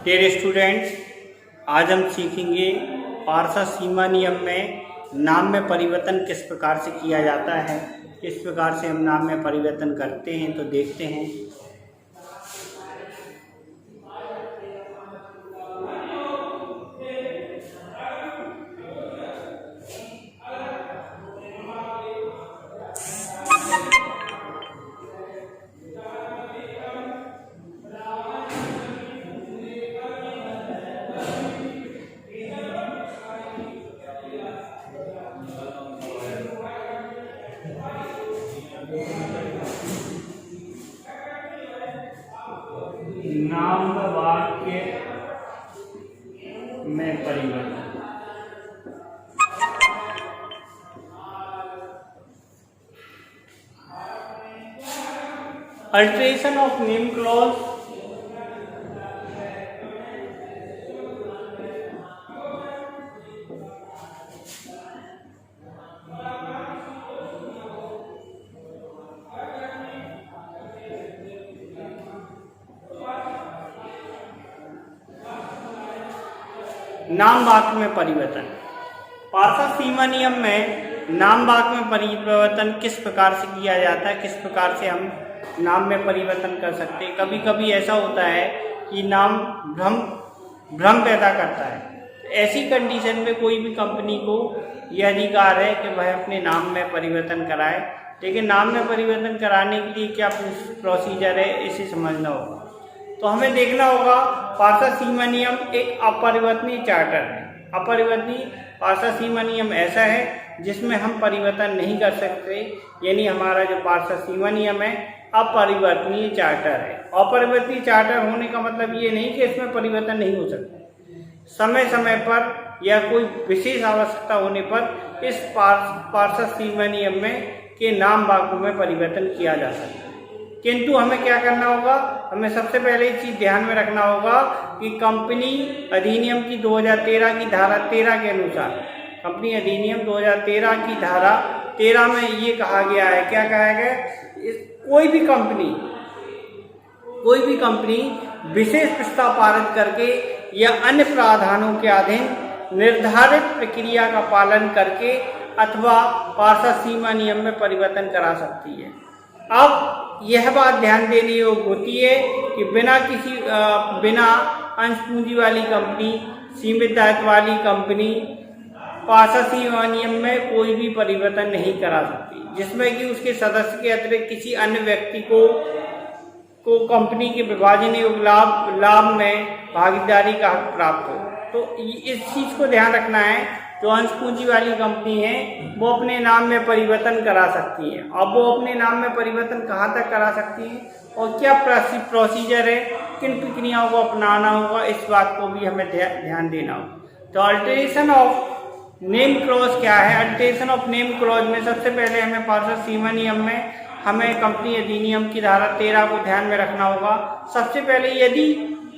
Dear students, आज हम सीखेंगे पारसा सीमा नियम में नाम में परिवर्तन किस प्रकार से किया जाता है। किस प्रकार से हम नाम में परिवर्तन करते हैं, तो देखते हैं। नाम वाक्य में परिवर्तन। अल्टरेशन ऑफ नेम क्लॉज नाम वाक्य में परिवर्तन। पारसा सीमा नियम में नाम वाक्य में परिवर्तन किस प्रकार से किया जाता है, किस प्रकार से हम नाम में परिवर्तन कर सकते हैं। कभी कभी ऐसा होता है कि नाम भ्रम पैदा करता है। ऐसी कंडीशन में कोई भी कंपनी को यह अधिकार है कि वह अपने नाम में परिवर्तन कराए, लेकिन नाम में परिवर्तन कराने के लिए क्या प्रोसीजर है, इसे समझना होगा। तो हमें देखना होगा, पारसा सीमा नियम एक अपरिवर्तनीय चार्टर है। अपरिवर्तनीय पारसा सीमा नियम ऐसा है जिसमें हम परिवर्तन नहीं कर सकते, यानी हमारा जो पारसा सीमा नियम है अपरिवर्तनीय चार्टर है। अपरिवर्तनीय चार्टर होने का मतलब ये नहीं कि इसमें परिवर्तन नहीं हो सकता। समय समय पर या कोई विशेष आवश्यकता होने पर इस पारसा सीमा नियम में के नाम वाक्यों में परिवर्तन किया जा सकता है। किंतु हमें क्या करना होगा, हमें सबसे पहले एक चीज ध्यान में रखना होगा कि कंपनी अधिनियम की 2013 की धारा 13 के अनुसार, कंपनी अधिनियम 2013 की धारा 13 में ये कहा गया है, क्या कहा गया, कोई भी कंपनी विशेष प्रस्ताव पारित करके या अन्य प्रावधानों के अधीन निर्धारित प्रक्रिया का पालन करके अथवा पारसा सीमा नियम में परिवर्तन करा सकती है। अब यह बात ध्यान देने योग्य होती है कि बिना अंश पूंजी वाली कंपनी, सीमित दायित्व वाली कंपनी पारसा सीमा नियम में कोई भी परिवर्तन नहीं करा सकती, जिसमें कि उसके सदस्य के अतिरिक्त किसी अन्य व्यक्ति को कंपनी के विभाजन योग्य लाभ में भागीदारी का हक प्राप्त हो। तो इस चीज को ध्यान रखना है। जो अंश पूंजी वाली कंपनी है वो अपने नाम में परिवर्तन करा सकती है। अब वो अपने नाम में परिवर्तन कहाँ तक करा सकती है और क्या प्रोसीजर है, किन प्रक्रियाओं को अपनाना होगा, इस बात को भी हमें ध्यान देना होगा। तो अल्टरेशन ऑफ नेम क्लॉज क्या है। अल्टरेशन ऑफ नेम क्लॉज में सबसे पहले हमें पारसा सीमा नियम में हमें कंपनी अधिनियम की धारा 13 को ध्यान में रखना होगा। सबसे पहले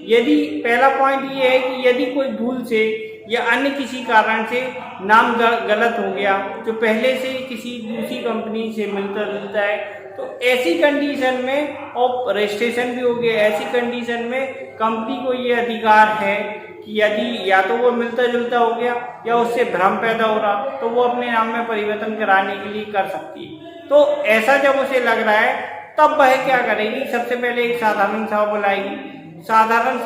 यदि पहला पॉइंट ये है कि यदि कोई भूल से या अन्य किसी कारण से नाम गलत हो गया जो पहले से किसी दूसरी कंपनी से मिलता जुलता है, तो ऐसी कंडीशन में, और रजिस्ट्रेशन भी हो गया, ऐसी कंडीशन में कंपनी को ये अधिकार है कि यदि या तो वो मिलता जुलता हो गया या उससे भ्रम पैदा हो रहा, तो वो अपने नाम में परिवर्तन कराने के लिए कर सकती है। तो ऐसा जब उसे लग रहा है तब वह क्या करेगी, सबसे पहले एक साधारण सभा बुलाएगी। साधारण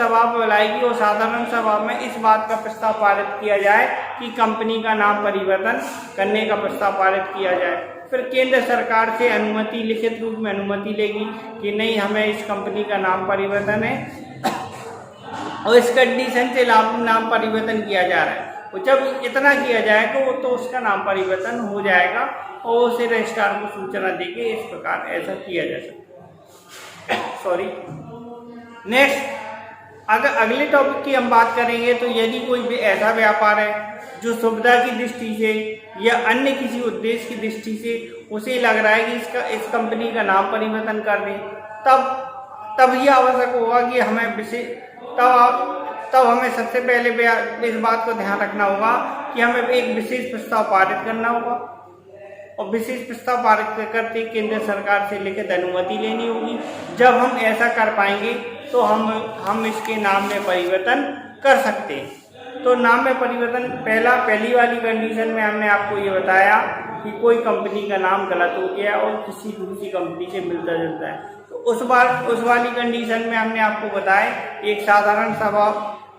सभा में इस बात का प्रस्ताव पारित किया जाए कि कंपनी का नाम परिवर्तन करने का प्रस्ताव पारित किया जाए। फिर केंद्र सरकार से अनुमति, लिखित रूप में अनुमति लेगी कि नहीं, हमें इस कंपनी का नाम परिवर्तन है और इस कंडीशन से नाम परिवर्तन किया जा रहा है। तो जब इतना किया जाएगा तो उसका नाम परिवर्तन हो जाएगा और उसे रजिस्ट्रार को सूचना देके इस प्रकार ऐसा किया जा सकता है। नेक्स्ट, अगर अगले टॉपिक की हम बात करेंगे तो यदि कोई ऐसा व्यापार है जो सुविधा की दृष्टि से या अन्य किसी उद्देश्य की दृष्टि से उसे लग रहा है कि इस कंपनी का नाम परिवर्तन कर दें, तब यह आवश्यक होगा कि हमें सबसे पहले इस बात को ध्यान रखना होगा कि हमें एक विशेष प्रस्ताव पारित करना होगा और विशेष प्रस्ताव पारित करते केंद्र सरकार से लिखित अनुमति लेनी होगी। जब हम ऐसा कर पाएंगे तो हम इसके नाम में परिवर्तन कर सकते हैं। तो नाम में परिवर्तन पहली वाली कंडीशन में हमने आपको ये बताया कि कोई कंपनी का नाम गलत हो गया और किसी दूसरी कंपनी से मिलता जुलता है, तो उस वाली कंडीशन में हमने आपको बताया एक साधारण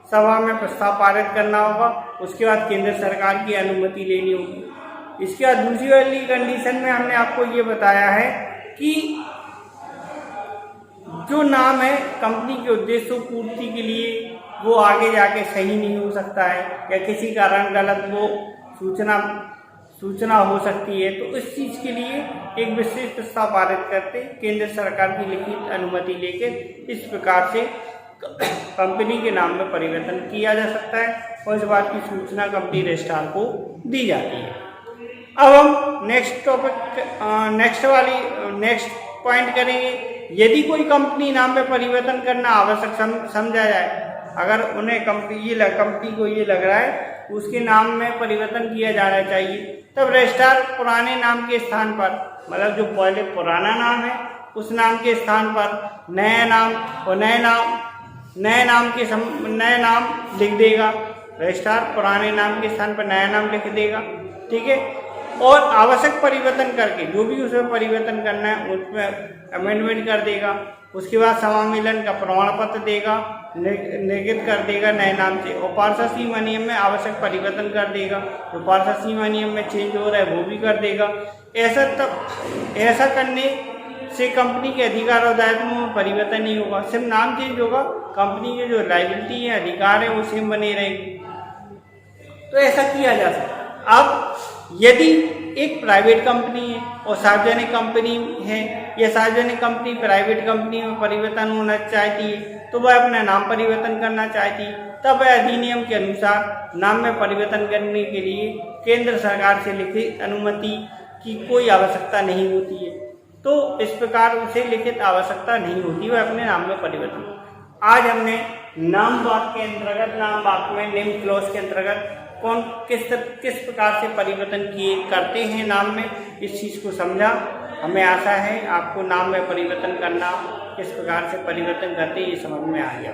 सभा में प्रस्ताव पारित करना होगा, उसके बाद केंद्र सरकार की अनुमति लेनी होगी। इसके बाद दूसरी वाली कंडीशन में हमने आपको ये बताया है कि जो नाम है कंपनी के उद्देश्यों पूर्ति के लिए वो आगे जाके सही नहीं हो सकता है या किसी कारण गलत वो सूचना हो सकती है, तो इस चीज़ के लिए एक विशेष प्रस्ताव पारित करते केंद्र सरकार की लिखित अनुमति लेकर इस प्रकार से कंपनी के नाम में परिवर्तन किया जा सकता है और इस बात की सूचना कंपनी रजिस्ट्रार को दी जाती है। अब हम नेक्स्ट पॉइंट करेंगे। यदि कोई कंपनी नाम में परिवर्तन करना आवश्यक समझा जाए, अगर उन्हें कंपनी को ये लग रहा है उसके नाम में परिवर्तन किया जाना चाहिए, तब रजिस्ट्रार पुराने नाम के स्थान पर, मतलब जो पहले पुराना नाम है उस नाम के स्थान पर नया नाम और नए नाम लिख देगा। रजिस्ट्रार पुराने नाम के स्थान पर नया नाम लिख देगा, ठीक है। और आवश्यक परिवर्तन करके जो भी उसमें परिवर्तन करना है उसमें अमेंडमेंट कर देगा। उसके बाद समामेलन का प्रमाण पत्र देगा, निगमित कर देगा नए नाम से, और पार्षद सीमा नियम में आवश्यक परिवर्तन कर देगा। जो पार्षद सीमा नियम में चेंज हो रहा है वो भी कर देगा। ऐसा करने से कंपनी के अधिकार और दायित्वों में परिवर्तन नहीं होगा, सिर्फ नाम चेंज होगा, कंपनी के जो लायबिलिटी है, अधिकार है, वो सेम बने रहेंगे। तो ऐसा किया जा सकता। अब यदि एक प्राइवेट कंपनी है और सार्वजनिक कंपनी है, या सार्वजनिक कंपनी प्राइवेट कंपनी में परिवर्तन होना चाहती है, तो वह अपना नाम परिवर्तन करना चाहती है, तब वह अधिनियम के अनुसार नाम में परिवर्तन करने के लिए केंद्र सरकार से लिखित अनुमति की कोई आवश्यकता नहीं होती है। तो इस प्रकार उसे लिखित आवश्यकता नहीं होती वह अपने नाम में परिवर्तन। आज हमने नाम वाक्य के अंतर्गत, नाम वाक्य में नेम क्लॉज के अंतर्गत किस प्रकार से परिवर्तन करते हैं नाम में, इस चीज़ को समझा। हमें आशा है आपको नाम में परिवर्तन करना, किस प्रकार से परिवर्तन करते हैं, ये समझ में आ गया।